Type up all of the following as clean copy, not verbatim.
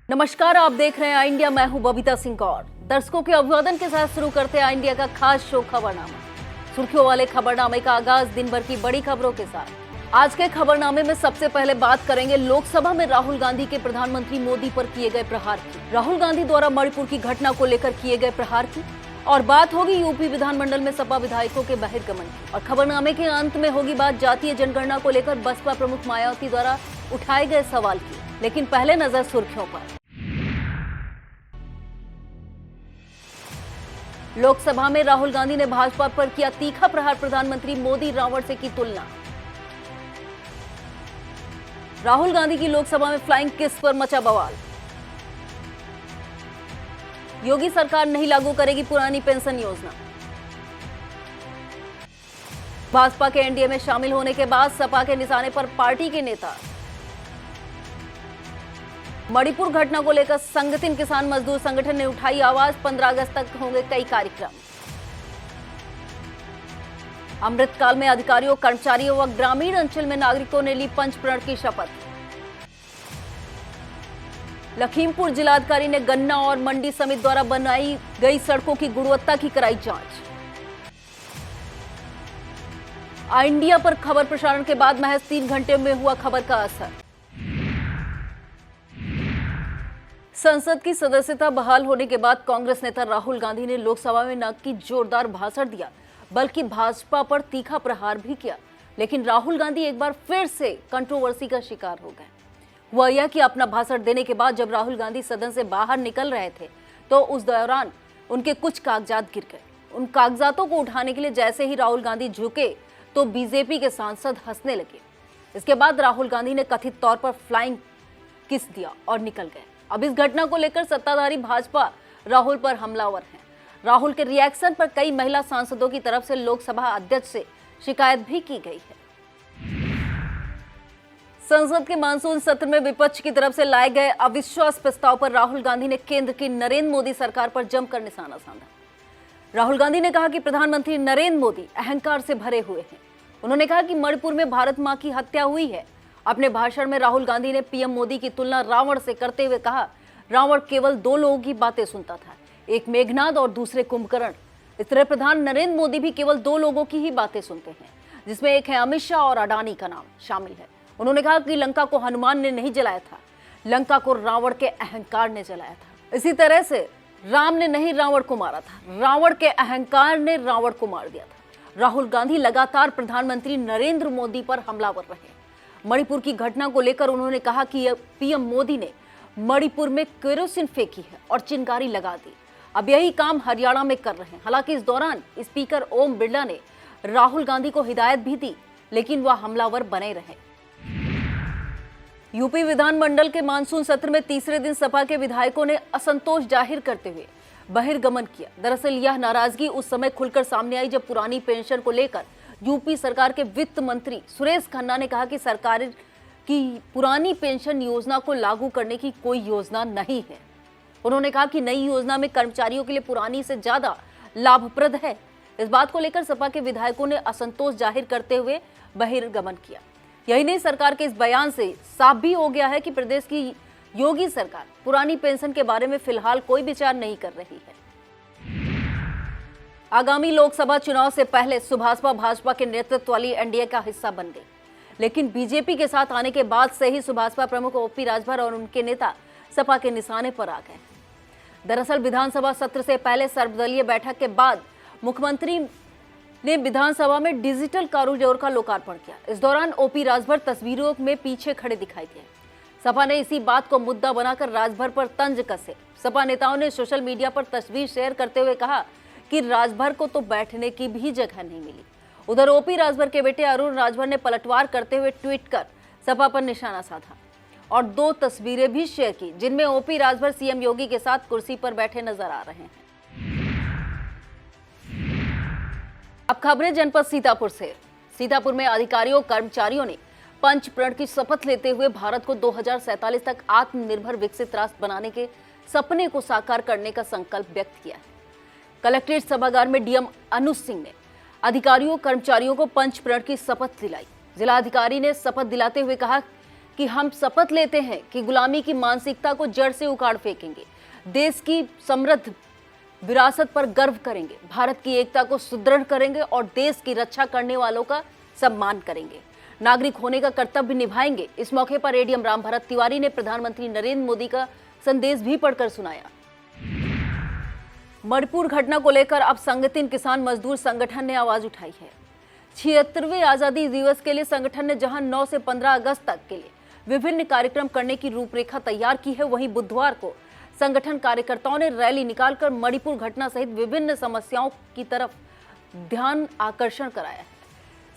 नमस्कार, आप देख रहे हैं आई इंडिया। मैं हूं बबीता सिंह कौर। दर्शकों के अभिवादन के साथ शुरू करते हैं आई इंडिया का खास शो खबरनामा। सुर्खियों वाले खबरनामे का आगाज दिन भर की बड़ी खबरों के साथ। आज के खबरनामे में सबसे पहले बात करेंगे लोकसभा में राहुल गांधी के प्रधानमंत्री मोदी पर किए गए प्रहार की। राहुल गांधी द्वारा मणिपुर की घटना को लेकर किए गए प्रहार की और बात होगी यूपी विधानमंडल में सपा विधायकों के बहिर्गमन की। और खबरनामे के अंत में होगी बात जातीय जनगणना को लेकर बसपा प्रमुख मायावती द्वारा उठाए गए सवाल की। लेकिन पहले नजर सुर्खियों पर। लोकसभा में राहुल गांधी ने भाजपा पर किया तीखा प्रहार। प्रधानमंत्री मोदी रावण से की तुलना। राहुल गांधी की लोकसभा में फ्लाइंग किस पर मचा बवाल। योगी सरकार नहीं लागू करेगी पुरानी पेंशन योजना। भाजपा के एनडीए में शामिल होने के बाद सपा के निशाने पर पार्टी के नेता। मणिपुर घटना को लेकर संगठन किसान मजदूर संगठन ने उठाई आवाज। 15 अगस्त तक होंगे कई कार्यक्रम। अमृतकाल में अधिकारियों, कर्मचारियों व ग्रामीण अंचल में नागरिकों ने ली पंचप्रण की शपथ। लखीमपुर जिलाधिकारी ने गन्ना और मंडी समिति द्वारा बनाई गई सड़कों की गुणवत्ता की कराई जांच। आई इंडिया पर खबर प्रसारण के बाद महज 3 घंटे में हुआ खबर का असर। संसद की सदस्यता बहाल होने के बाद कांग्रेस नेता राहुल गांधी ने लोकसभा में न कि जोरदार भाषण दिया बल्कि भाजपा पर तीखा प्रहार भी किया। लेकिन राहुल गांधी एक बार फिर से कंट्रोवर्सी का शिकार हो गए। हुआ यह कि अपना भाषण देने के बाद जब राहुल गांधी सदन से बाहर निकल रहे थे तो उस दौरान उनके कुछ कागजात गिर गए। उन कागजातों को उठाने के लिए जैसे ही राहुल गांधी झुके तो बीजेपी के सांसद हंसने लगे। इसके बाद राहुल गांधी ने कथित तौर पर फ्लाइंग किस दिया और निकल गए। अब इस घटना को लेकर सत्ताधारी भाजपा राहुल पर हमलावर हैं। राहुल के रिएक्शन पर कई महिला सांसदों की तरफ से लोकसभा अध्यक्ष से शिकायत भी की गई है। संसद के मानसून सत्र में विपक्ष की तरफ से लाए गए अविश्वास प्रस्ताव पर राहुल गांधी ने केंद्र की नरेंद्र मोदी सरकार पर जमकर निशाना साधा। राहुल गांधी ने कहा कि प्रधानमंत्री नरेंद्र मोदी अहंकार से भरे हुए हैं। उन्होंने कहा कि मणिपुर में भारत मां की हत्या हुई है। अपने भाषण में राहुल गांधी ने पीएम मोदी की तुलना रावण से करते हुए कहा, रावण केवल 2 लोगों की बातें सुनता था, एक मेघनाद और दूसरे कुंभकर्ण। इस तरह प्रधान नरेंद्र मोदी भी केवल 2 लोगों की ही बातें सुनते हैं, जिसमें एक है अमित शाह और अडानी का नाम शामिल है। उन्होंने कहा कि लंका को हनुमान ने नहीं जलाया था, लंका को रावण के अहंकार ने जलाया था। इसी तरह से राम ने नहीं रावण को मारा था, रावण के अहंकार ने रावण को मार दिया था। राहुल गांधी लगातार प्रधानमंत्री नरेंद्र मोदी पर हमलावर रहे। मणिपुर की घटना को लेकर उन्होंने कहा कि पीएम मोदी ने मणिपुर में केरोसिन फेंकी है और चिंगारी लगा दी। अब यही काम हरियाणा में कर रहे हैं। हालांकि इस दौरान स्पीकर ओम बिरला ने राहुल गांधी को हिदायत भी दी, लेकिन वह हमलावर बने रहे। यूपी विधानमंडल के मानसून सत्र में तीसरे दिन सपा के विधायकों ने असंतोष जाहिर करते हुए बहिर्गमन किया। दरअसल यह नाराजगी उस समय खुलकर सामने आई जब पुरानी पेंशन को लेकर यूपी सरकार के वित्त मंत्री सुरेश खन्ना ने कहा कि सरकार की पुरानी पेंशन योजना को लागू करने की कोई योजना नहीं है। उन्होंने कहा कि नई योजना में कर्मचारियों के लिए पुरानी से ज्यादा लाभप्रद है। इस बात को लेकर सपा के विधायकों ने असंतोष जाहिर करते हुए बहिर्गमन किया। यही नहीं, सरकार के इस बयान से साफ भी हो गया है कि प्रदेश की योगी सरकार पुरानी पेंशन के बारे में फिलहाल कोई विचार नहीं कर रही है। आगामी लोकसभा चुनाव से पहले सुभाषपा भाजपा के नेतृत्व वाली एनडीए का हिस्सा बन गई, लेकिन बीजेपी के साथ आने के बाद से ही सुभाषपा प्रमुख ओपी राजभर और उनके नेता सपा के निशाने पर आ गए। दरअसल विधानसभा सत्र से पहले सर्वदलीय बैठक के बाद मुख्यमंत्री ने विधानसभा में डिजिटल कॉरिडोर का लोकार्पण किया। इस दौरान ओपी राजभर तस्वीरों में पीछे खड़े दिखाई दिए। सपा ने इसी बात को मुद्दा बनाकर राजभर पर तंज कसे। सपा नेताओं ने सोशल मीडिया पर तस्वीर शेयर करते हुए कहा कि राजभर को तो बैठने की भी जगह नहीं मिली। उधर ओपी राजभर के बेटे अरुण राजभर ने पलटवार करते हुए ट्वीट कर सपा पर निशाना साधा और 2 तस्वीरें भी शेयर की, जिनमें ओपी राजभर सीएम योगी के साथ कुर्सी पर बैठे नजर आ रहे हैं। अब खबरें जनपद सीतापुर से। सीतापुर में अधिकारियों कर्मचारियों ने पंचप्रण की शपथ लेते हुए भारत को 2047 तक आत्मनिर्भर विकसित राष्ट्र बनाने के सपने को साकार करने का संकल्प व्यक्त किया है। कलेक्ट्रेट सभागार में डीएम अनुज सिंह ने अधिकारियों कर्मचारियों को पंचप्रण की शपथ दिलाई। जिलाधिकारी ने शपथ दिलाते हुए कहा कि हम शपथ लेते हैं कि गुलामी की मानसिकता को जड़ से उखाड़ फेंकेंगे, देश की समृद्ध विरासत पर गर्व करेंगे, भारत की एकता को सुदृढ़ करेंगे और देश की रक्षा करने वालों का सम्मान करेंगे, नागरिक होने का कर्तव्य निभाएंगे। इस मौके पर एडीएम राम भरत तिवारी ने प्रधानमंत्री नरेंद्र मोदी का संदेश भी पढ़कर सुनाया। मणिपुर घटना को लेकर अब संगठित किसान मजदूर संगठन ने आवाज उठाई है। 76वें आजादी दिवस के लिए संगठन ने जहां 9 से 15 अगस्त तक के लिए विभिन्न कार्यक्रम करने की रूपरेखा तैयार की है, वहीं बुधवार को संगठन कार्यकर्ताओं ने रैली निकालकर मणिपुर घटना सहित विभिन्न समस्याओं की तरफ ध्यान आकर्षण कराया है।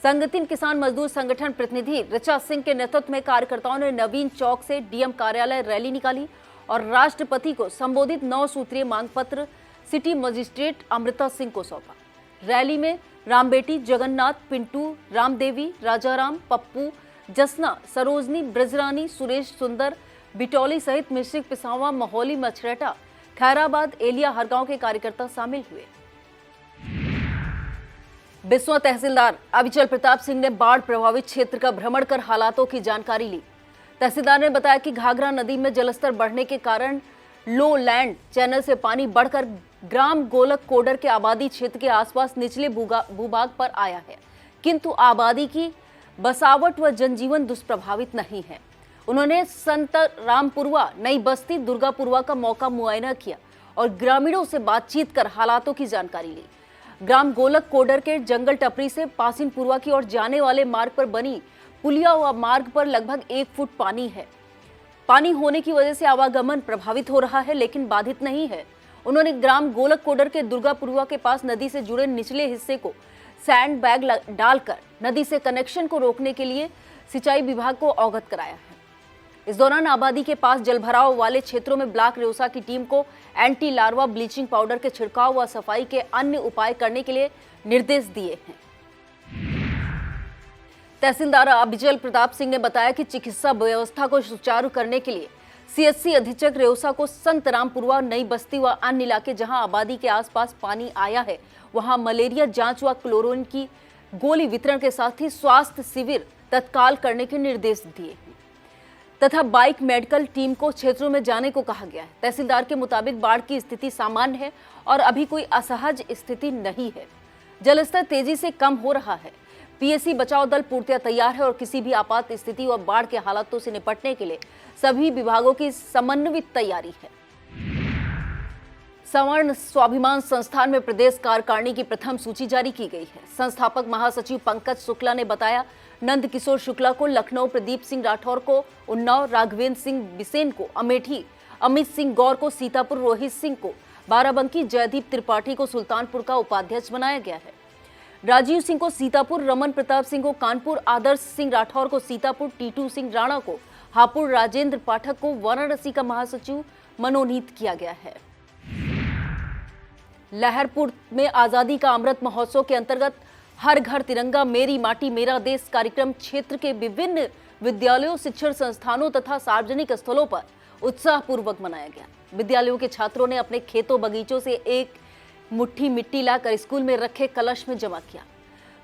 संगठित किसान मजदूर संगठन प्रतिनिधि ऋचा सिंह के नेतृत्व में कार्यकर्ताओं ने नवीन चौक से डीएम कार्यालय रैली निकाली और राष्ट्रपति को संबोधित 9 सूत्रीय मांग पत्र सिटी मजिस्ट्रेट अमृता सिंह को सौंपा। रैली में रामबेटी, जगन्नाथ, पिंटू, रामदेवी, राजाराम, पप्पू, जसना, सरोजनी, ब्रजरानी, सुरेश, सुंदर, बिटौली सहित मिश्रिक, पिसावा, महोली, मछरेटा, खैराबाद, एलिया, हरगांव के कार्यकर्ता शामिल हुए। बिस्वा तहसीलदार अविचल प्रताप सिंह ने बाढ़ प्रभावित क्षेत्र का भ्रमण कर हालातों की जानकारी ली। तहसीलदार ने बताया कि घाघरा नदी में जलस्तर बढ़ने के कारण लो लैंड चैनल से पानी बढ़कर ग्राम गोलक कोडर के आबादी क्षेत्र के आसपास निचले भूभाग पर आया है, किंतु आबादी की बसावट व जनजीवन दुष्प्रभावित नहीं है। उन्होंने संत रामपुरवा, नई बस्ती, दुर्गापुरवा का मौका मुआयना किया और ग्रामीणों से बातचीत कर हालातों की जानकारी ली। ग्राम गोलक कोडर के जंगल टपरी से पासीनपुरवा की ओर जाने वाले मार्ग पर बनी पुलिया व मार्ग पर लगभग 1 फुट पानी है। पानी होने की वजह से आवागमन प्रभावित हो रहा है, लेकिन बाधित नहीं है। उन्होंने ग्राम गोलक कोडर के दुर्गापुरवा के पास नदी से जुड़े निचले हिस्से को सैंड बैग डालकर नदी से कनेक्शन को रोकने के लिए सिंचाई विभाग को अवगत कराया है। इस दौरान आबादी के पास जलभराव वाले क्षेत्रों में ब्लॉक रेउसा की टीम को एंटी लार्वा ब्लीचिंग पाउडर के छिड़काव व सफाई के अन्य उपाय करने के लिए निर्देश दिए हैं। तहसीलदार अविचल प्रताप सिंह ने बताया कि चिकित्सा व्यवस्था को सुचारू करने के लिए सीएचसी अधीक्षक रेउसा को संत रामपुरवा, नई बस्ती व अन्य इलाके जहां आबादी के आसपास पानी आया है वहां मलेरिया जांच व क्लोरोन की गोली वितरण के साथ ही स्वास्थ्य शिविर तत्काल करने के निर्देश दिए हैं तथा बाइक मेडिकल टीम को क्षेत्रों में जाने को कहा गया है। तहसीलदार के मुताबिक बाढ़ की स्थिति सामान्य है और अभी कोई असहज स्थिति नहीं है। जलस्तर तेजी से कम हो रहा है। पीएसी बचाव दल पूर्णतः तैयार है और किसी भी आपात स्थिति और बाढ़ के हालातों से निपटने के लिए सभी विभागों की समन्वित तैयारी है। सवर्ण स्वाभिमान संस्थान में प्रदेश कार्यकारिणी की प्रथम सूची जारी की गई है। संस्थापक महासचिव पंकज शुक्ला ने बताया, नंद किशोर शुक्ला को लखनऊ, प्रदीप सिंह राठौर को उन्नाव, राघवेंद्र सिंह बिसेन को अमेठी, अमित सिंह गौर को सीतापुर, रोहित सिंह को बाराबंकी, जयदीप त्रिपाठी को सुल्तानपुर का उपाध्यक्ष बनाया गया है। राजीव सिंह को सीतापुर, रमन प्रताप सिंह को कानपुर, आदर्श सिंह राठौर को सीतापुर, टीटू सिंह राणा को हापुड़, राजेंद्र पाठक को वाराणसी का महासचिव मनोनीत किया गया है। लहरपुर में आजादी का अमृत महोत्सव के अंतर्गत हर घर तिरंगा, मेरी माटी मेरा देश कार्यक्रम क्षेत्र के विभिन्न विद्यालयों, शिक्षण संस्थानों तथा सार्वजनिक स्थलों पर उत्साहपूर्वक मनाया गया। विद्यालयों के छात्रों ने अपने खेतों बगीचों से एक मुट्ठी मिट्टी लाकर स्कूल में रखे कलश में जमा किया।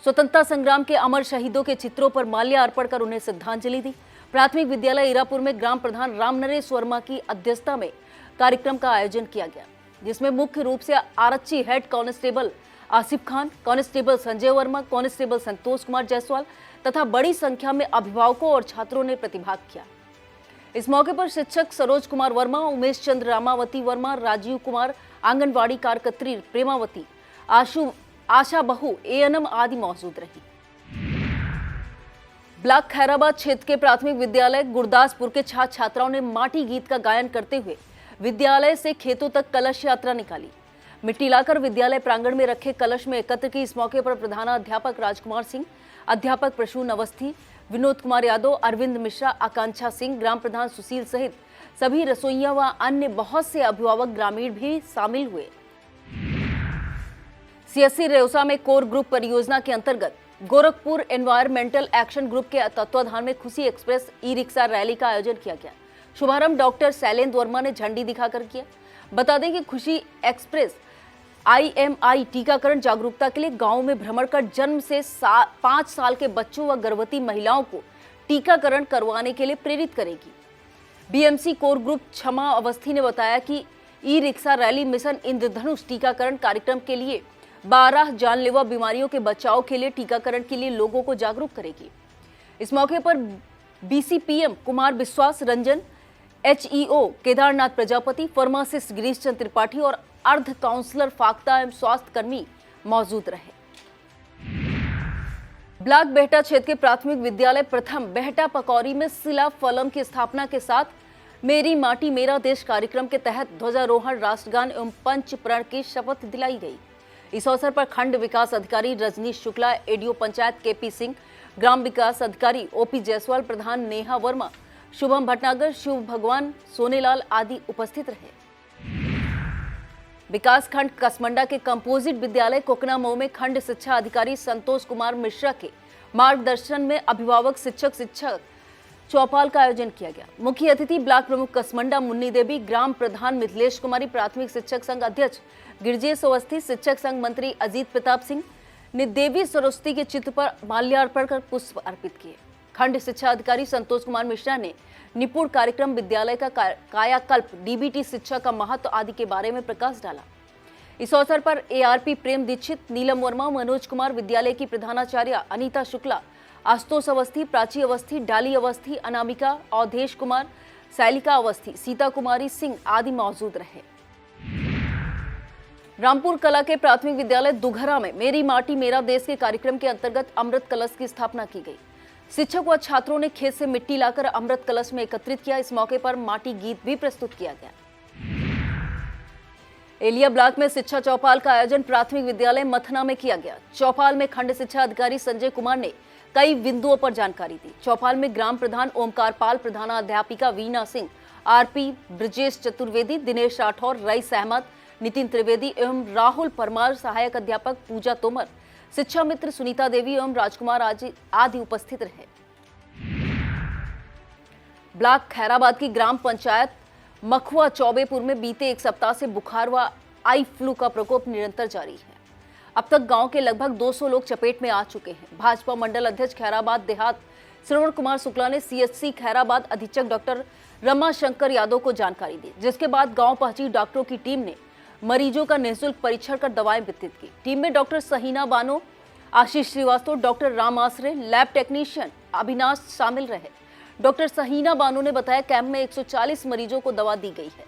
स्वतंत्रता संग्राम के अमर शहीदों के चित्रों पर माल्या अर्पण कर उन्हें श्रद्धांजलि दी। प्राथमिक विद्यालय ईरापुर में ग्राम प्रधान राम नरेश वर्मा की अध्यक्षता में कार्यक्रम का आयोजन किया गया, जिसमें मुख्य रूप से आरक्षी head constable Asif Khan, constable Sanjay Verma, constable Santosh Kumar Jaiswal तथा बड़ी संख्या में अभिभावकों और छात्रों ने प्रतिभाग किया। इस मौके पर शिक्षक सरोज कुमार वर्मा, उमेश चंद्र रामावती वर्मा, राजीव कुमार, आंगनवाड़ी कार्यकर्त्री प्रेमावती, आशा बहू, एएनएम आदि मौजूद रही। ब्लॉक खैराबाद क्षेत्र के प्राथमिक विद्यालय गुरदासपुर के छात्र छात्राओं ने माटी गीत का गायन करते हुए विद्यालय से खेतों तक कलश यात्रा निकाली। मिट्टी लाकर विद्यालय प्रांगण में रखे कलश में एकत्र की। इस मौके पर प्रधानाध्यापक राजकुमार सिंह, अध्यापक प्रसून अवस्थी, विनोद कुमार यादव, अरविंद मिश्रा, आकांक्षा सिंह, ग्राम प्रधान सुशील सहित सभी रसोइया व अन्य बहुत से अभिभावक ग्रामीण भी शामिल हुए। सीएससी रेउसा में कोर ग्रुप परियोजना के अंतर्गत गोरखपुर एनवायरमेंटल एक्शन ग्रुप के तत्वाधान में खुशी एक्सप्रेस ई रिक्शा रैली का आयोजन किया गया। शुभारंभ डॉक्टर शैलेंद्र वर्मा ने झंडी दिखाकर किया। बता दें कि खुशी एक्सप्रेस IMI टीकाकरण जागरूकता के लिए गांव में भ्रमण कर जन्म से 5 साल के बच्चों व गर्भवती महिलाओं को टीकाकरण करवाने के लिए प्रेरित करेगी। बीएमसी कोर ग्रुप क्षमा अवस्थी ने बताया कि ई रिक्शा रैली मिशन इंद्रधनुष टीकाकरण कार्यक्रम के लिए 12 जानलेवा बीमारियों के बचाव के लिए टीकाकरण के लिए लोगों को जागरूक करेगी। इस मौके पर बीसीपीएम कुमार विश्वास रंजन, एचईओ केदारनाथ प्रजापति, फार्मासिस्ट गिरीश चंद्र त्रिपाठी और अर्ध काउंसलर फाख्ता एवं स्वास्थ्य कर्मी मौजूद रहे। ब्लॉक बेहटा क्षेत्र के प्राथमिक विद्यालय प्रथम बेहटा पकौरी में शिला फलम की स्थापना के साथ मेरी माटी मेरा देश कार्यक्रम के तहत ध्वजारोहण, राष्ट्रगान एवं पंच प्रण की शपथ दिलाई गई। इस अवसर पर खंड विकास अधिकारी रजनीश शुक्ला, एडीओ पंचायत केपी सिंह, ग्राम विकास अधिकारी ओपी जायसवाल, प्रधान नेहा वर्मा, शुभम भटनागर, शिव भगवान, सोनेलाल आदि उपस्थित रहे। विकास खंड कसमंडा के कंपोजिट विद्यालय कोकना मऊ में खंड शिक्षा अधिकारी संतोष कुमार मिश्रा के मार्गदर्शन में अभिभावक शिक्षक चौपाल का आयोजन किया गया। मुख्य अतिथि ब्लॉक प्रमुख कसमंडा मुन्नी देवी, ग्राम प्रधान मिथिलेश कुमारी, प्राथमिक शिक्षक संघ अध्यक्ष गिरजेश अवस्थी, शिक्षक संघ मंत्री अजीत प्रताप सिंह ने देवी सरस्वती के चित्र पर माल्यार्पण कर पुष्प अर्पित किए। खंड शिक्षा अधिकारी संतोष कुमार मिश्रा ने निपुण कार्यक्रम, विद्यालय का कायाकल्प, डीबीटी शिक्षा का महत्व आदि के बारे में प्रकाश डाला। इस अवसर पर एआरपी प्रेम दीक्षित, नीलम वर्मा, मनोज कुमार, विद्यालय की प्रधानाचार्य अनीता शुक्ला, आशुतोष अवस्थी, प्राची अवस्थी, डाली अवस्थी, अनामिका, अवधेश कुमार, शैलिका अवस्थी, सीता कुमारी सिंह आदि मौजूद रहे। रामपुर कला के प्राथमिक विद्यालय दुघरा में मेरी माटी मेरा देश के कार्यक्रम के अंतर्गत अमृत कलश की स्थापना की गई। शिक्षक व छात्रों ने खेत से मिट्टी लाकर अमृत कलश में एकत्रित किया। इस मौके पर माटी गीत भी प्रस्तुत किया गया। एलिया ब्लॉक में शिक्षा चौपाल का आयोजन प्राथमिक विद्यालय मथना में किया गया। चौपाल में खंड शिक्षा अधिकारी संजय कुमार ने कई बिंदुओं पर जानकारी दी। चौपाल में ग्राम प्रधान ओमकार पाल, प्रधानाध्यापिका वीना सिंह, आरपी ब्रजेश चतुर्वेदी, दिनेश राठौर, रईस अहमद, नितिन त्रिवेदी एवं राहुल परमार, सहायक अध्यापक पूजा तोमर, शिक्षा मित्र सुनीता देवी एवं राजकुमार आदि उपस्थित रहे। ब्लॉक खैराबाद की ग्राम पंचायत मखुआ चौबेपुर में बीते एक सप्ताह से बुखार व आई फ्लू का प्रकोप निरंतर जारी है। अब तक गांव के लगभग 200 लोग चपेट में आ चुके हैं। भाजपा मंडल अध्यक्ष खैराबाद देहात श्रवण कुमार शुक्ला ने सीएचसी खैराबाद अधीक्षक डॉक्टर रमाशंकर यादव को जानकारी दी, जिसके बाद गांव पहुंची डॉक्टरों की टीम ने मरीजों का निःशुल्क परीक्षण कर दवाएं वितरित की। टीम में डॉक्टर सहीना बानो, आशीष श्रीवास्तव, डॉक्टर राम आसरे, लैब टेक्नीशियन अविनाश शामिल रहे। डॉक्टर सहीना बानो ने बताया कैंप में 140 मरीजों को दवा दी गई है।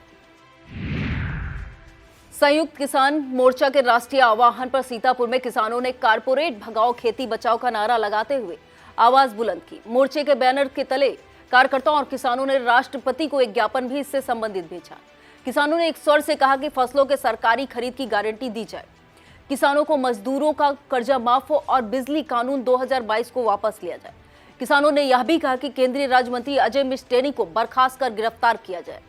संयुक्त किसान मोर्चा के राष्ट्रीय आह्वान पर सीतापुर में किसानों ने कारपोरेट भगाओ खेती बचाओ का नारा लगाते हुए आवाज बुलंद की। मोर्चे के बैनर के तले कार्यकर्ताओं और किसानों ने राष्ट्रपति को एक ज्ञापन भी इससे संबंधित भेजा। किसानों ने एक स्वर से कहा कि फसलों के सरकारी खरीद की गारंटी दी जाए, किसानों को मजदूरों का कर्जा माफ हो और बिजली कानून 2022 को वापस लिया जाए। किसानों ने यह भी कहा कि केंद्रीय राज्य मंत्री अजय मिस्टेनी को बर्खास्त कर गिरफ्तार किया जाए।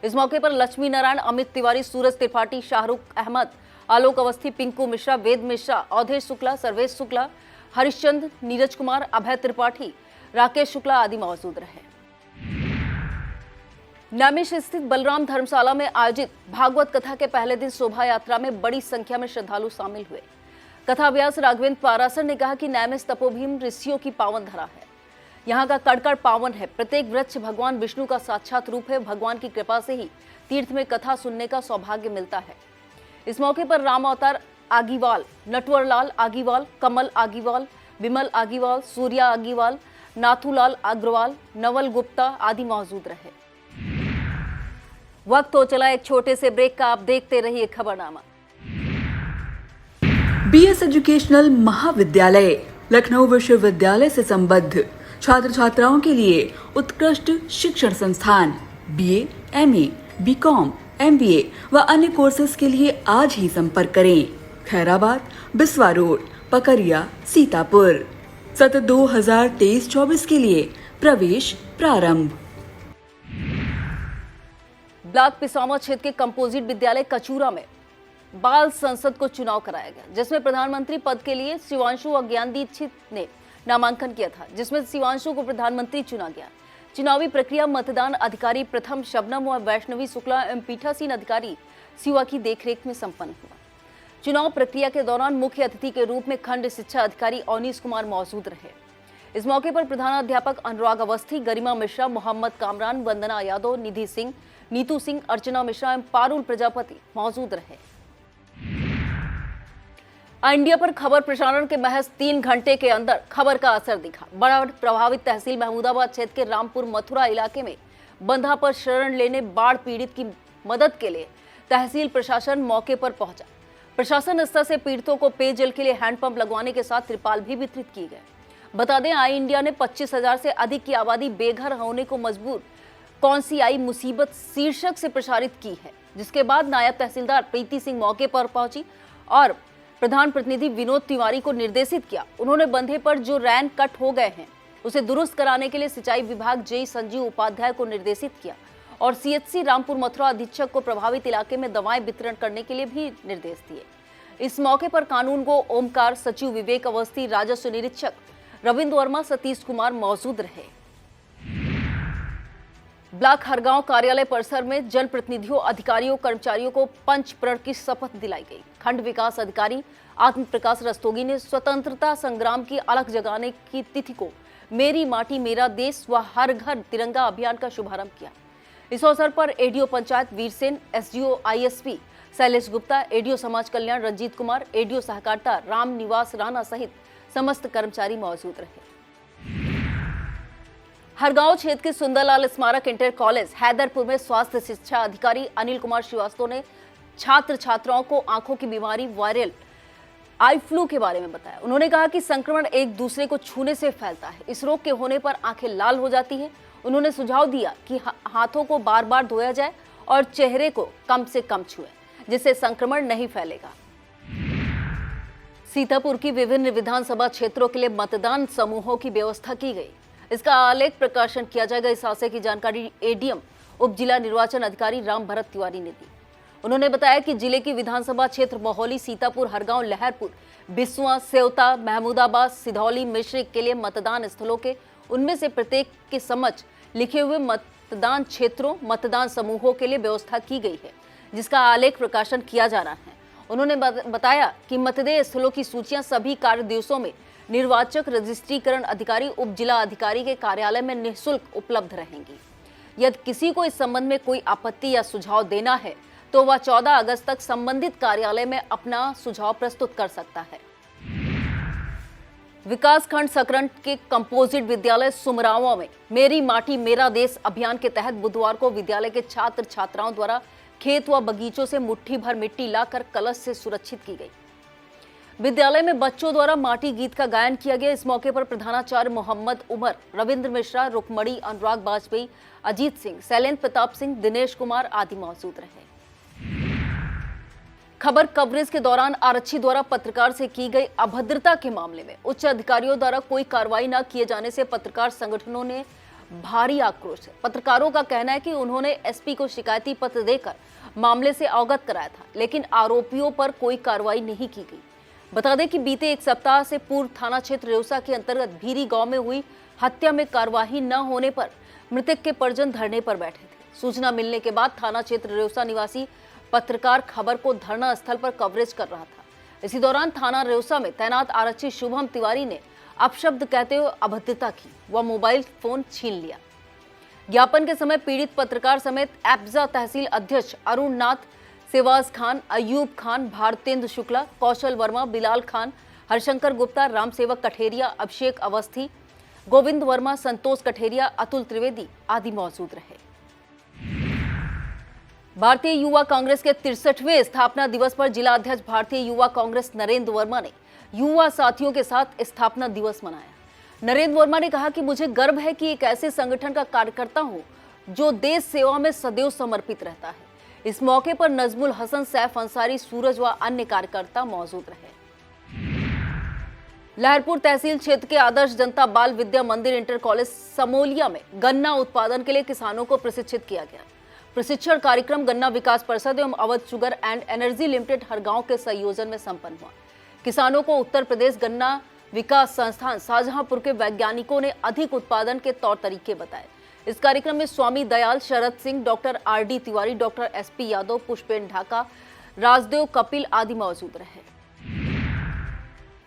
इस मौके पर लक्ष्मी नारायण, अमित तिवारी, सूरज त्रिपाठी, शाहरुख अहमद, आलोक अवस्थी, पिंकू मिश्रा, वेद मिश्रा, अवधेश शुक्ला, सर्वेश शुक्ला, हरिश्चंद्र, नीरज कुमार, अभय त्रिपाठी, राकेश शुक्ला आदि मौजूद रहे। नैमिष स्थित बलराम धर्मशाला में आयोजित भागवत कथा के पहले दिन शोभा यात्रा में बड़ी संख्या में श्रद्धालु शामिल हुए। कथा व्यास राघवेंद्र पारासर ने कहा कि नैमिष तपोभीम ऋषियों की पावन धरा है। यहाँ का कड़कड़ पावन है। प्रत्येक वृक्ष भगवान विष्णु का साक्षात रूप है। भगवान की कृपा से ही तीर्थ में कथा सुनने का सौभाग्य मिलता है। इस मौके पर राम अवतार आगीवाल, नटवरलाल आगीवाल, कमल आगीवाल, विमल आगीवाल, सूर्या आगीवाल, नाथूलाल अग्रवाल, नवल गुप्ता आदि मौजूद रहे। वक्त हो चला एक छोटे से ब्रेक का। आप देखते रहिए खबरनामा। बीएस एजुकेशनल महाविद्यालय लखनऊ विश्वविद्यालय से संबद्ध छात्र छात्राओं के लिए उत्कृष्ट शिक्षण संस्थान बीए, एमए, बीकॉम, एमबीए व अन्य कोर्सेज के लिए आज ही संपर्क करें। खैराबाद, बिस्वा रोड, पकरिया, सीतापुर। सत्र 2023-24 के लिए प्रवेश प्रारंभ। ब्लॉक पिसामा क्षेत्र के कंपोजिट विद्यालय कचूरा में बाल संसद को चुनाव कराया गया, जिसमें प्रधानमंत्री पद के लिए शिवांशु व ज्ञान दीक्षित ने नामांकन किया था, जिसमें शिवांशु को प्रधानमंत्री चुना गया। चुनावी प्रक्रिया मतदान अधिकारी प्रथम शबनम व वैष्णवी शुक्ला एवं पीठासीन अधिकारी शिवा की देखरेख में संपन्न हुआ। चुनाव प्रक्रिया के दौरान मुख्य अतिथि के रूप में खंड शिक्षा अधिकारी अवनीश कुमार मौजूद रहे। इस मौके पर प्रधानाध्यापक अनुराग अवस्थी, गरिमा मिश्रा, मोहम्मद कामरान, वंदना यादव, निधि सिंह, नीतू सिंह, अर्चना मिश्रा एवं पारुल प्रजापति मौजूद रहे। इंडिया पर खबर प्रसारण के महज 3 घंटे के अंदर खबर का असर दिखा। बाढ़ प्रभावित तहसील महमूदाबाद क्षेत्र के रामपुर मथुरा इलाके में बंधा पर शरण लेने बाढ़ पीड़ित की मदद के लिए तहसील प्रशासन मौके पर पहुंचा। प्रशासन स्तर से पीड़ितों को पेयजल के लिए हैंडपंप लगवाने के साथ त्रिपाल भी वितरित की गए। बता दें, आई इंडिया ने 25,000 से अधिक की आबादी बेघर होने को मजबूर कौन सी आई मुसीबत शीर्षक से प्रसारित की है, जिसके बाद नायब तहसीलदार प्रीति सिंह मौके पर पहुंची और प्रधान प्रतिनिधि विनोद तिवारी को निर्देशित किया। उन्होंने बंधे पर जो रैन कट हो गए हैं उसे दुरुस्त कराने के लिए सिंचाई विभाग जेई संजीव उपाध्याय को निर्देशित किया और सीएचसी रामपुर मथुरा अधीक्षक को प्रभावित इलाके में दवाएं वितरण करने के लिए भी निर्देश दिए। इस मौके पर कानून गो ओमकार, सचिव विवेक अवस्थी, राजस्व निरीक्षक रविंद्र वर्मा, सतीश कुमार मौजूद रहे। ब्लॉक हरगांव कार्यालय परिसर में जनप्रतिनिधियों, अधिकारियों, कर्मचारियों को पंच प्रण की शपथ दिलाई गई। खंड विकास अधिकारी आत्म प्रकाश रस्तोगी ने स्वतंत्रता संग्राम की अलख जगाने की तिथि को मेरी माटी मेरा देश व हर घर तिरंगा अभियान का शुभारंभ किया। इस अवसर पर ADO panchayat Veersen, SDO ISP Shailesh Gupta, ADO समाज कल्याण रंजीत कुमार, एडीओ सहकारिता राम निवास राणा सहित समस्त कर्मचारी मौजूद रहे। हरगांव क्षेत्र के सुंदरलाल स्मारक इंटर कॉलेज हैदरपुर में स्वास्थ्य शिक्षा अधिकारी अनिल कुमार श्रीवास्तव ने छात्र छात्राओं को आंखों की बीमारी वायरल आई फ्लू के बारे में बताया। उन्होंने कहा कि संक्रमण एक दूसरे को छूने से फैलता है। इस रोग के होने पर आंखें लाल हो जाती है। उन्होंने सुझाव दिया कि हाथों को बार बार धोया जाए और चेहरे को कम से कम छुए, जिससे संक्रमण नहीं फैलेगा। सीतापुर की विभिन्न विधानसभा क्षेत्रों के लिए मतदान समूहों की व्यवस्था की गई। इसका आलेख प्रकाशन किया जाएगा। इस आशय की जानकारी एडीएम उप जिला निर्वाचन अधिकारी राम भरत तिवारी ने दी। उन्होंने बताया कि जिले की विधानसभा क्षेत्र मोहौली, सीतापुर, हरगांव, लहरपुर, बिस्वा, सेवता, महमूदाबाद, सिधौली, मिश्रिक के लिए मतदान स्थलों के उनमें से प्रत्येक के समक्ष लिखे हुए मतदान क्षेत्रों, मतदान समूहों के लिए व्यवस्था की गई है, जिसका आलेख प्रकाशन किया जा रहा है। उन्होंने बताया कि मतदेय स्थलों की सूचियां सभी कार्य दिवसों में निर्वाचक रजिस्ट्रीकरण अधिकारी, उप जिला अधिकारी के कार्यालय में निःशुल्क उपलब्ध रहेंगी। यदि किसी को इस संबंध में कोई आपत्ति या सुझाव देना है तो वह 14 अगस्त तक संबंधित कार्यालय में अपना सुझाव प्रस्तुत कर सकता है। विकास खंड सकरंड के कंपोजिट विद्यालय सुमरावा में मेरी माटी मेरा देश अभियान के तहत बुधवार को विद्यालय के छात्र छात्राओं द्वारा खेत व बगीचों से मुट्ठी भर मिट्टी लाकर कलश से सुरक्षित की गई। विद्यालय में बच्चों द्वारा माटी गीत का गायन किया गया। इस मौके पर प्रधानाचार्य मोहम्मद उमर, रविंद्र मिश्रा, रुकमणी, अनुराग वाजपेयी, अजीत सिंह, शैलेंद्र प्रताप सिंह, दिनेश कुमार आदि मौजूद रहे। खबर कवरेज के दौरान आरक्षी द्वारा पत्रकार से की गई अभद्रता के मामले में उच्च अधिकारियों द्वारा कोई कार्रवाई न किए जाने से पत्रकार संगठनों ने भारी आक्रोश है। पत्रकारों का कहना है कि उन्होंने एसपी को शिकायती पत्र देकर मामले से अवगत कराया था, लेकिन आरोपियों पर कोई कार्रवाई नहीं की गई। बता दें कि बीते एक सप्ताह से पूर्व थाना क्षेत्र रेउसा के अंतर्गत भीरी गांव में हुई हत्या में कार्यवाही न होने पर मृतक के परिजन धरने पर बैठे थे। सूचना मिलने के बाद थाना क्षेत्र रेउसा निवासी पत्रकार खबर को धरना स्थल पर कवरेज कर रहा था। इसी दौरान थाना रेउसा में तैनात आरक्षी शुभम तिवारी ने अपशब्द कहते हुए अभद्रता की व मोबाइल फोन छीन लिया। ज्ञापन के समय पीड़ित पत्रकार समेत एप्जा तहसील अध्यक्ष अरुण नाथ, सेवाज खान, अयूब खान, भारतेंद्र शुक्ला, कौशल वर्मा, बिलाल खान, हरशंकर गुप्ता, रामसेवक कठेरिया, अभिषेक अवस्थी, गोविंद वर्मा, संतोष कठेरिया, अतुल त्रिवेदी आदि मौजूद रहे। भारतीय युवा कांग्रेस के 63वें स्थापना दिवस पर जिला अध्यक्ष भारतीय युवा कांग्रेस नरेंद्र वर्मा ने युवा साथियों के साथ स्थापना दिवस मनाया। नरेंद्र वर्मा ने कहा कि मुझे गर्व है कि एक ऐसे संगठन का कार्यकर्ता हूं जो देश सेवा में सदैव समर्पित रहता है। इस मौके पर नजमुल हसन, सैफ अंसारी, सूरज व अन्य कार्यकर्ता मौजूद रहे। लहरपुर तहसील क्षेत्र के आदर्श जनता बाल विद्या मंदिर इंटर कॉलेज समोलिया में गन्ना उत्पादन के लिए किसानों को प्रशिक्षित किया गया। प्रशिक्षण कार्यक्रम गन्ना विकास परिषद एवं Awadh sugar and energy limited Hargaon के संयोजन में संपन्न हुआ। किसानों को उत्तर प्रदेश गन्ना विकास संस्थान शाहजहांपुर के वैज्ञानिकों ने अधिक उत्पादन के तौर तरीके बताए। इस कार्यक्रम में Swami Dayal, Sharad Singh, doctor R D. Tiwari, doctor S P. Yadav, Pushpen Dhaka, Rajdev Kapil आदि मौजूद रहे।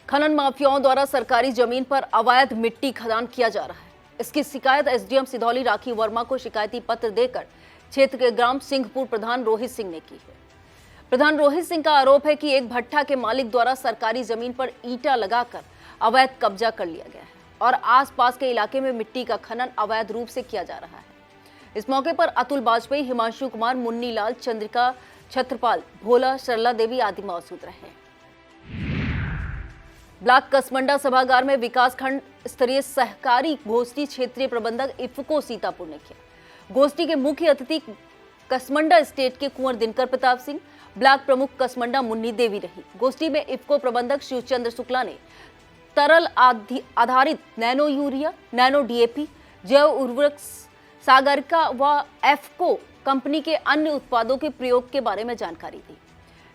खनन माफियाओं द्वारा सरकारी जमीन पर अवैध मिट्टी खदान किया जा रहा है। इसकी शिकायत एसडीएम सिधौली राखी वर्मा को शिकायती पत्र देकर क्षेत्र के ग्राम सिंहपुर प्रधान रोहित सिंह ने की है। प्रधान रोहित सिंह का आरोप है कि एक भट्ठा के मालिक द्वारा सरकारी जमीन पर ईंटा लगाकर अवैध कब्जा कर लिया गया है और आसपास के इलाके में मिट्टी का खनन अवैध रूप से किया जा रहा है। इस मौके पर अतुल वाजपेयी, हिमांशु कुमार, मुन्नी लाल, चंद्रिका, छत्रपाल, भोला, सरला देवी आदि मौजूद रहे। ब्लॉक कसमंडा सभागार में विकासखंड स्तरीय सहकारी गोष्ठी क्षेत्रीय प्रबंधक इफ्को सीतापुर ने किया। गोष्ठी के मुख्य अतिथि कसमंडा स्टेट के कुंवर दिनकर प्रताप सिंह, ब्लॉक प्रमुख कसमंडा मुन्नी देवी रही। गोष्ठी में इफ्को प्रबंधक शिवचंद्र शुक्ला ने तरल आधारित नैनो यूरिया, नैनो डीएपी, जैव उर्वरक, सागरिका व एफको कंपनी के अन्य उत्पादों के प्रयोग के बारे में जानकारी दी।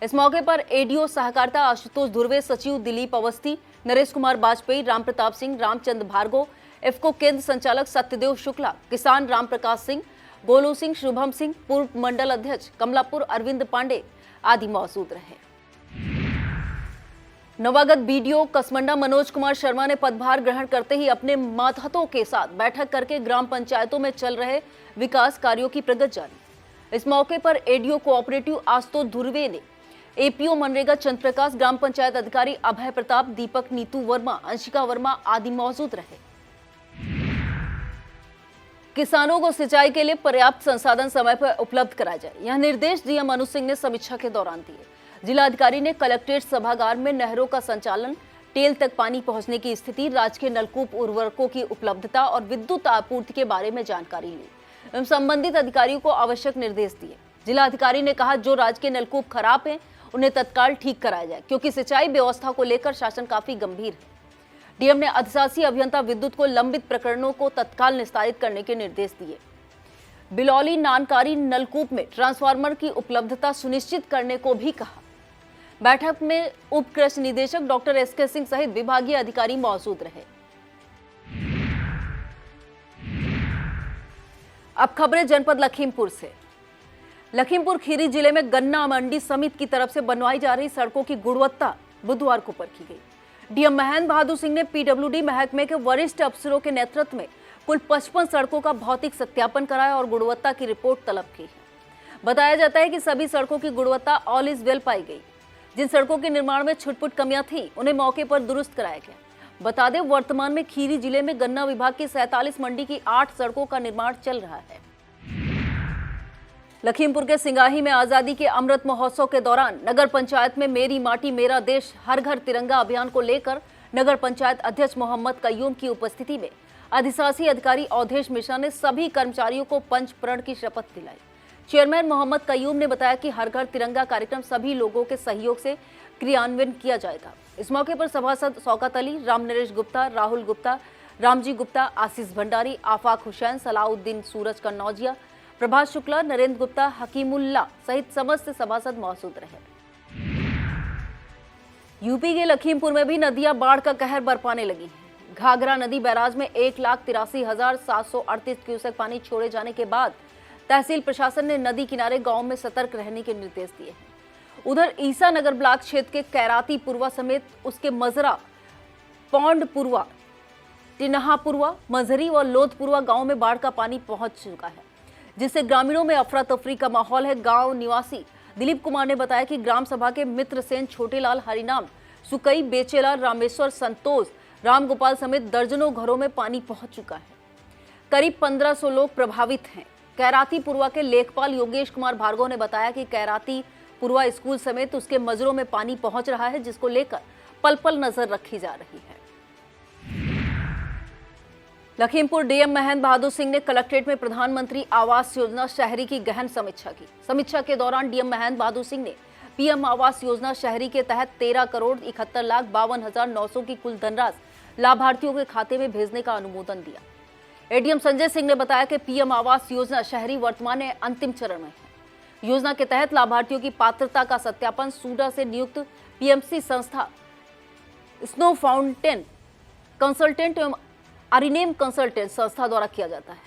इस मौके पर एडीओ सहकारिता आशुतोष धुर्वे, सचिव दिलीप अवस्थी, नरेश कुमार वाजपेयी, राम प्रताप सिंह, रामचंद्र भार्गव, इफ्को केंद्र संचालक सत्यदेव शुक्ला, किसान राम प्रकाश सिंह, गोलू सिंह, शुभम सिंह, पूर्व मंडल अध्यक्ष कमलापुर अरविंद पांडे आदि मौजूद रहे। नवागत बीडीओ कसमंडा मनोज कुमार शर्मा ने पदभार ग्रहण करते ही अपने मातहतों के साथ बैठक करके ग्राम पंचायतों में चल रहे विकास कार्यों की प्रगति जानी। इस मौके पर एडीओ कोऑपरेटिव आशुतोष धुर्वे ने एपीओ मनरेगा चंद्रप्रकाश, ग्राम पंचायत अधिकारी अभय प्रताप, दीपक, नीतू वर्मा, अंशिका वर्मा आदि मौजूद रहे। किसानों को सिंचाई के लिए पर्याप्त संसाधन समय पर उपलब्ध कराया जाए, यह निर्देश डीएम मनु सिंह ने समीक्षा के दौरान दिए। जिलाधिकारी ने कलेक्ट्रेट सभागार में नहरों का संचालन, टेल तक पानी पहुंचने की स्थिति, राजकीय नलकूप उर्वरकों की उपलब्धता और विद्युत आपूर्ति के बारे में जानकारी ली एवं संबंधित अधिकारियों को आवश्यक निर्देश दिए। जिलाधिकारी ने कहा, जो राजकीय नलकूप खराब हैं उन्हें तत्काल ठीक कराया जाए, क्योंकि सिंचाई व्यवस्था को लेकर शासन काफी गंभीर है। डीएम ने अधिशासी अभियंता विद्युत को लंबित प्रकरणों को तत्काल निस्तारित करने के निर्देश दिए। बिलौली नानकारी नलकूप में ट्रांसफार्मर की उपलब्धता सुनिश्चित करने को भी कहा। बैठक में उप कृषि निदेशक डॉक्टर एसके सिंह सहित विभागीय अधिकारी मौजूद रहे। अब खबरें जनपद लखीमपुर से। लखीमपुर खीरी जिले में गन्ना मंडी समिति की तरफ से बनवाई जा रही सड़कों की गुणवत्ता बुधवार को परखी गई। डीएम महेंद्र बहादुर सिंह ने पीडब्ल्यूडी महकमे के वरिष्ठ अफसरों के नेतृत्व में कुल 55 सड़कों का भौतिक सत्यापन कराया और गुणवत्ता की रिपोर्ट तलब की है। बताया जाता है कि सभी सड़कों की गुणवत्ता ऑल इज वेल पाई गई। जिन सड़कों के निर्माण में छुटपुट कमियां थीं, उन्हें मौके पर दुरुस्त कराया गया। बता दें, वर्तमान में खीरी जिले में गन्ना विभाग की 47 मंडी की 8 सड़कों का निर्माण चल रहा है। लखीमपुर के सिंगाही में आजादी के अमृत महोत्सव के दौरान नगर पंचायत में मेरी माटी मेरा देश हर घर तिरंगा अभियान को लेकर नगर पंचायत अध्यक्ष मोहम्मद कयूम की उपस्थिति में अधिशासी अधिकारी अवधेश मिश्रा ने सभी कर्मचारियों को पंच प्रण की शपथ दिलाई। चेयरमैन मोहम्मद कयूम ने बताया कि हर घर तिरंगा कार्यक्रम सभी लोगों के सहयोग से क्रियान्वयन किया जाएगा। इस मौके पर सभासद शौकत अली, राम नरेश गुप्ता, राहुल गुप्ता, रामजी गुप्ता, आशीष भंडारी, आफाक हुसैन, सलाउद्दीन सूरज कन्नौजिया, प्रभात शुक्ला, नरेंद्र गुप्ता, हकीमुल्ला सहित समस्त सभासद मौजूद रहे। यूपी के लखीमपुर में भी नदियां बाढ़ का कहर बरपाने लगी हैं। घाघरा नदी बैराज में 1,83,738 क्यूसेक पानी छोड़े जाने के बाद तहसील प्रशासन ने नदी किनारे गांव में सतर्क रहने के निर्देश दिए हैं। उधर ईसा नगर ब्लॉक क्षेत्र के कैराती पुरवा समेत उसके मजरा, पौंडपुरवा, टिनहापुरवा, मजहरी व लोधपुरवा गांव में बाढ़ का पानी पहुंच चुका है, जिससे ग्रामीणों में अफरा तफरी का माहौल है। गांव निवासी दिलीप कुमार ने बताया कि ग्राम सभा के मित्र सेन, छोटेलाल, हरिनाम, सुकई, बेचेलाल, रामेश्वर, संतोष, रामगोपाल समेत दर्जनों घरों में पानी पहुंच चुका है। करीब 1500 लोग प्रभावित हैं। कैराती पुरवा के लेखपाल योगेश कुमार भार्गव ने बताया कि कैराती पुरवा स्कूल समेत उसके मजरों में पानी पहुंच रहा है, जिसको लेकर पल पल नजर रखी जा रही है। लखीमपुर डीएम महेंद्र बहादुर सिंह ने कलेक्ट्रेट में प्रधानमंत्री आवास योजना शहरी की गहन समीक्षा की। समीक्षा के दौरान डीएम महेंद्र बहादुर सिंह ने पीएम आवास योजना शहरी के तहत 13,71,52,900 की कुल धनराशि लाभार्थियों के खाते में भेजने का अनुमोदन दिया। एडीएम संजय सिंह ने बताया कि पीएम आवास योजना शहरी वर्तमान में अंतिम चरण में है। योजना के तहत लाभार्थियों की पात्रता का सत्यापन सूडा से नियुक्त पीएमसी संस्था स्नो फाउंटेन कंसल्टेंट एवं अरिनेम कंसल्टेंट संस्था द्वारा किया जाता है।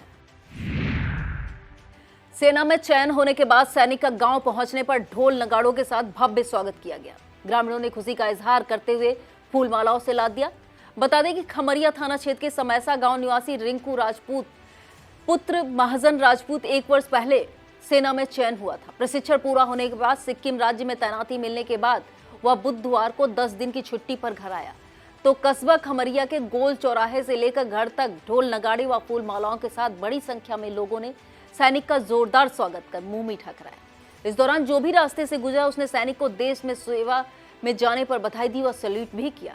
सेना में चयन होने के बाद सैनिक का गांव पहुंचने पर ढोल नगाड़ों के साथ भव्य स्वागत किया गया। ग्रामीणों ने खुशी का इजहार करते हुए फूलमालाओं से लाद दिया। बता दें कि खमरिया थाना क्षेत्र के समैसा गांव निवासी रिंकू राजपूत पुत्र महाजन राजपूत 1 वर्ष पहले सेना में चयन हुआ था। प्रशिक्षण पूरा होने के बाद सिक्किम राज्य में तैनाती मिलने के बाद वह बुधवार को 10 दिन की छुट्टी पर घर आया तो कस्बा खमरिया के गोल चौराहे से लेकर घर तक ढोल नगाड़े व फूल मालाओं के साथ बड़ी संख्या में लोगों ने सैनिक का जोरदार स्वागत कर मुंह मीठा कराया। इस दौरान जो भी रास्ते से गुजरा उसने सैनिक को देश में सेवा में जाने पर बधाई दी व सैल्यूट भी किया।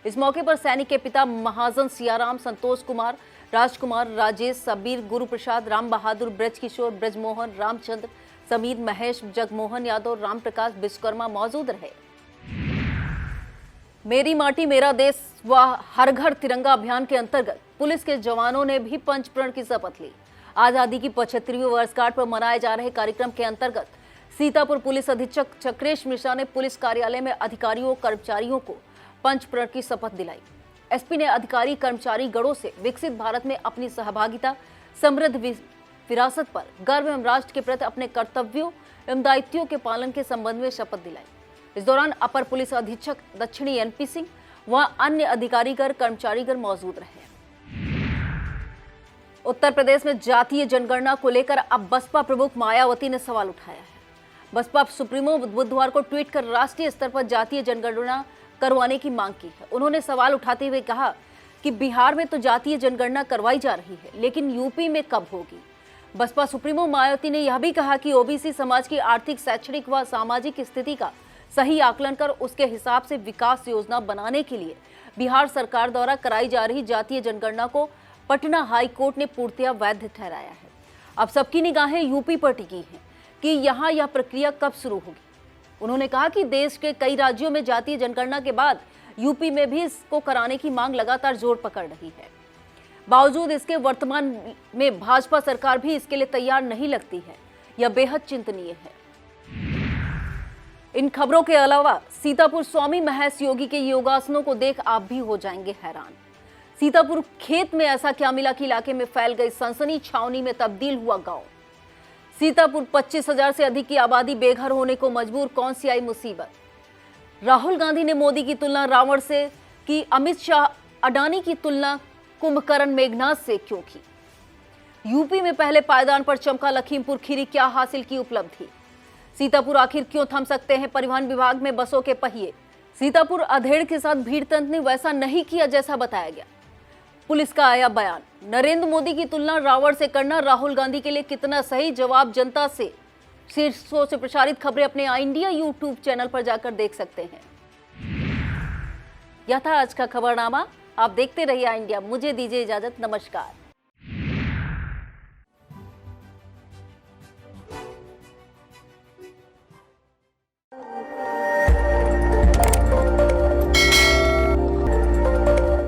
इस मौके पर सैनिक के पिता महाजन सियाराम, संतोष कुमार, राजकुमार, राजेश, सबीर, गुरु प्रसाद, राम बहादुर, ब्रजकिशोर, ब्रजमोहन, रामचंद्र, समीर, महेश, जगमोहन यादव, राम प्रकाश विश्वकर्मा मौजूद रहे। मेरी माटी मेरा देश व हर घर तिरंगा अभियान के अंतर्गत पुलिस के जवानों ने भी पंचप्रण की शपथ ली। आजादी की 75वीं वर्षगांठ पर मनाए जा रहे कार्यक्रम के अंतर्गत सीतापुर पुलिस अधीक्षक चक्रेश मिश्रा ने पुलिस कार्यालय में अधिकारियों कर्मचारियों को पंचप्रण की शपथ दिलाई। एसपी ने अधिकारी कर्मचारी गणों से विकसित भारत में अपनी सहभागिता, समृद्ध विरासत पर गर्व एवं राष्ट्र के प्रति अपने कर्तव्यों एवं दायित्वों के पालन के संबंध में शपथ दिलाई। इस दौरान अपर पुलिस अधीक्षक दक्षिणी एनपी सिंह व अन्य अधिकारीगण कर्मचारीगण मौजूद रहे। उत्तर प्रदेश में जातीय जनगणना को लेकर अब बसपा प्रमुख मायावती ने सवाल उठाया है। बसपा सुप्रीमो बुधवार को ट्वीट कर राष्ट्रीय स्तर पर जातीय जनगणना करवाने की मांग की है। उन्होंने सवाल उठाते हुए कहा कि बिहार में तो जातीय जनगणना करवाई जा रही है, लेकिन यूपी में कब होगी। बसपा सुप्रीमो मायावती ने यह भी कहा कि ओबीसी समाज की आर्थिक, शैक्षणिक व सामाजिक स्थिति का सही आकलन कर उसके हिसाब से विकास योजना बनाने के लिए बिहार सरकार द्वारा कराई जा रही जातीय जनगणना को पटना हाई कोर्ट ने पूर्णतया वैध ठहराया है। अब सबकी निगाहें यूपी पर टिकी हैं कि यहाँ यह प्रक्रिया कब शुरू होगी। उन्होंने कहा कि देश के कई राज्यों में जातीय जनगणना के बाद यूपी में भी इसको कराने की मांग लगातार जोर पकड़ रही है। बावजूद इसके वर्तमान में भाजपा सरकार भी इसके लिए तैयार नहीं लगती है। यह बेहद चिंतनीय है। इन खबरों के अलावा सीतापुर स्वामी महेश योगी के योगासनों को देख आप भी हो जाएंगे हैरान। सीतापुर खेत में ऐसा क्या मिला कि इलाके में फैल गई सनसनी छावनी में तब्दील हुआ गांव। सीतापुर 25,000 से अधिक की आबादी बेघर होने को मजबूर, कौन सी आई मुसीबत। राहुल गांधी ने मोदी की तुलना रावण से की, अमित शाह अडानी की तुलना कुंभकर्ण मेघनाथ से क्यों की। यूपी में पहले पायदान पर चमका लखीमपुर खीरी, क्या हासिल की उपलब्धि। सीतापुर आखिर क्यों थम सकते हैं परिवहन विभाग में बसों के पहिए। सीतापुर अधेड़ के साथ भीड़ तंत्र ने वैसा नहीं किया जैसा बताया गया। पुलिस का आया बयान, नरेंद्र मोदी की तुलना रावण से करना राहुल गांधी के लिए कितना सही, जवाब जनता से। शीर्षों से प्रसारित खबरें अपने इंडिया यूट्यूब चैनल पर जाकर देख सकते हैं। यह था आज का खबरनामा। आप देखते रहिए इंडिया। मुझे दीजिए इजाजत। नमस्कार।